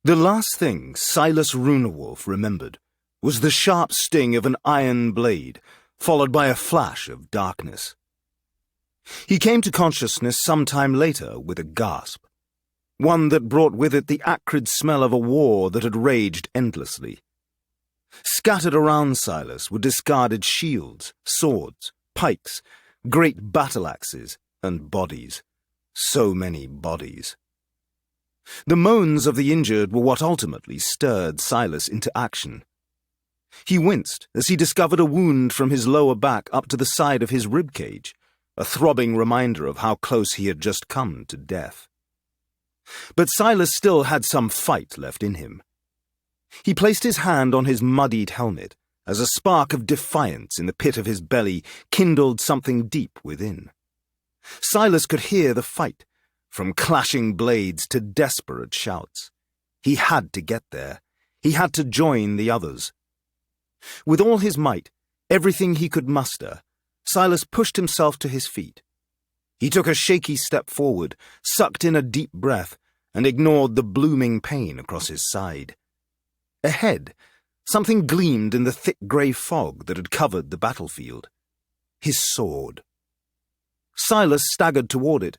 The last thing Silas Runewolf remembered was the sharp sting of an iron blade, followed by a flash of darkness. He came to consciousness some time later with a gasp, one that brought with it the acrid smell of a war that had raged endlessly. Scattered around Silas were discarded shields, swords, pikes, great battle-axes, and bodies. So many bodies. The moans of the injured were what ultimately stirred Silas into action. He winced as he discovered a wound from his lower back up to the side of his ribcage, a throbbing reminder of how close he had just come to death. But Silas still had some fight left in him. He placed his hand on his muddied helmet as a spark of defiance in the pit of his belly kindled something deep within. Silas could hear the fight, from clashing blades to desperate shouts. He had to get there. He had to join the others. With all his might, everything he could muster, Silas pushed himself to his feet. He took a shaky step forward, sucked in a deep breath, and ignored the blooming pain across his side. Ahead, something gleamed in the thick grey fog that had covered the battlefield. His sword. Silas staggered toward it,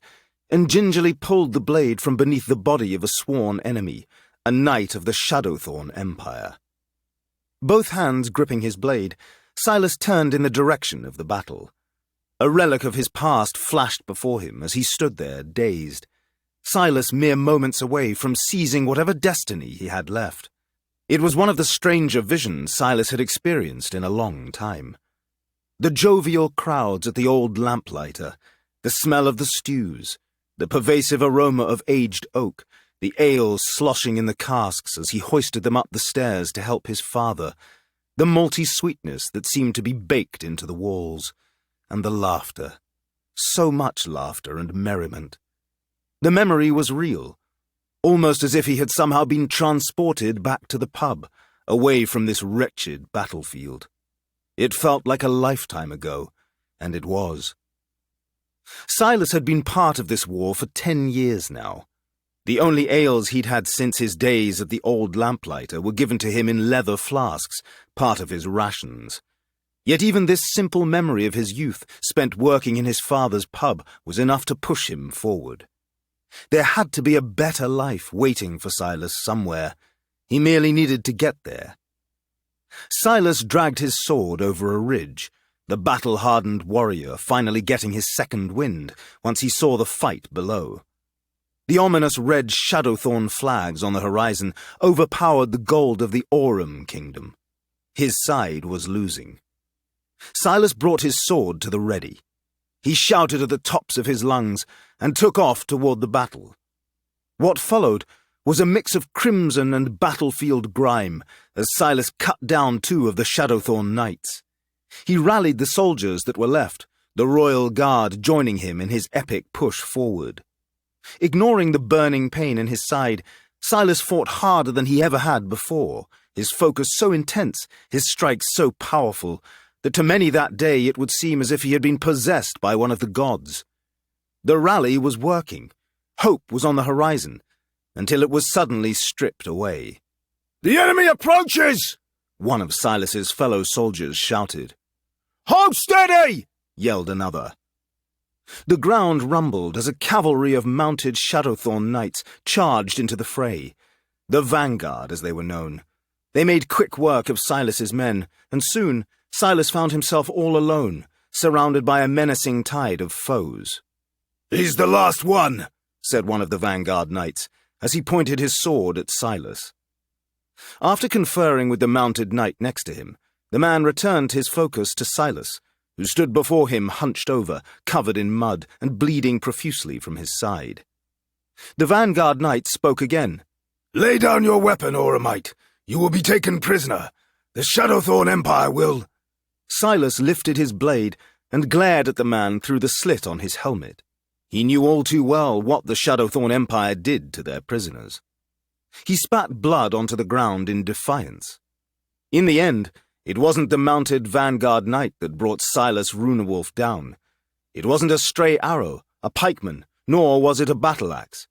and gingerly pulled the blade from beneath the body of a sworn enemy, a knight of the Shadowthorn Empire. Both hands gripping his blade, Silas turned in the direction of the battle. A relic of his past flashed before him as he stood there, dazed. Silas mere moments away from seizing whatever destiny he had left. It was one of the stranger visions Silas had experienced in a long time. The jovial crowds at the old lamplighter, the smell of the stews, the pervasive aroma of aged oak, the ale sloshing in the casks as he hoisted them up the stairs to help his father, the malty sweetness that seemed to be baked into the walls, and the laughter. So much laughter and merriment. The memory was real, almost as if he had somehow been transported back to the pub, away from this wretched battlefield. It felt like a lifetime ago, and it was. Silas had been part of this war for 10 years now. The only ales he'd had since his days at the old lamplighter were given to him in leather flasks, part of his rations. Yet even this simple memory of his youth, spent working in his father's pub, was enough to push him forward. There had to be a better life waiting for Silas somewhere. He merely needed to get there. Silas dragged his sword over a ridge, the battle-hardened warrior finally getting his second wind once he saw the fight below. The ominous red Shadowthorn flags on the horizon overpowered the gold of the Aurum kingdom. His side was losing. Silas brought his sword to the ready. He shouted at the tops of his lungs and took off toward the battle. What followed was a mix of crimson and battlefield grime as Silas cut down 2 of the Shadowthorn knights. He rallied the soldiers that were left, the royal guard joining him in his epic push forward. Ignoring the burning pain in his side, Silas fought harder than he ever had before, his focus so intense, his strikes so powerful, that to many that day it would seem as if he had been possessed by one of the gods. The rally was working. Hope was on the horizon, until it was suddenly stripped away. "The enemy approaches!" one of Silas's fellow soldiers shouted. "Hold steady!" yelled another. The ground rumbled as a cavalry of mounted Shadowthorn knights charged into the fray. The vanguard, as they were known. They made quick work of Silas's men, and soon Silas found himself all alone, surrounded by a menacing tide of foes. "He's the last one," said one of the vanguard knights, as he pointed his sword at Silas. After conferring with the mounted knight next to him, the man returned his focus to Silas, who stood before him hunched over, covered in mud, and bleeding profusely from his side. The vanguard knight spoke again. "Lay down your weapon, Auramite. You will be taken prisoner. The Shadowthorn Empire will—" Silas lifted his blade and glared at the man through the slit on his helmet. He knew all too well what the Shadowthorn Empire did to their prisoners. He spat blood onto the ground in defiance. In the end, it wasn't the mounted vanguard knight that brought Silas Runewolf down. It wasn't a stray arrow, a pikeman, nor was it a battle-axe.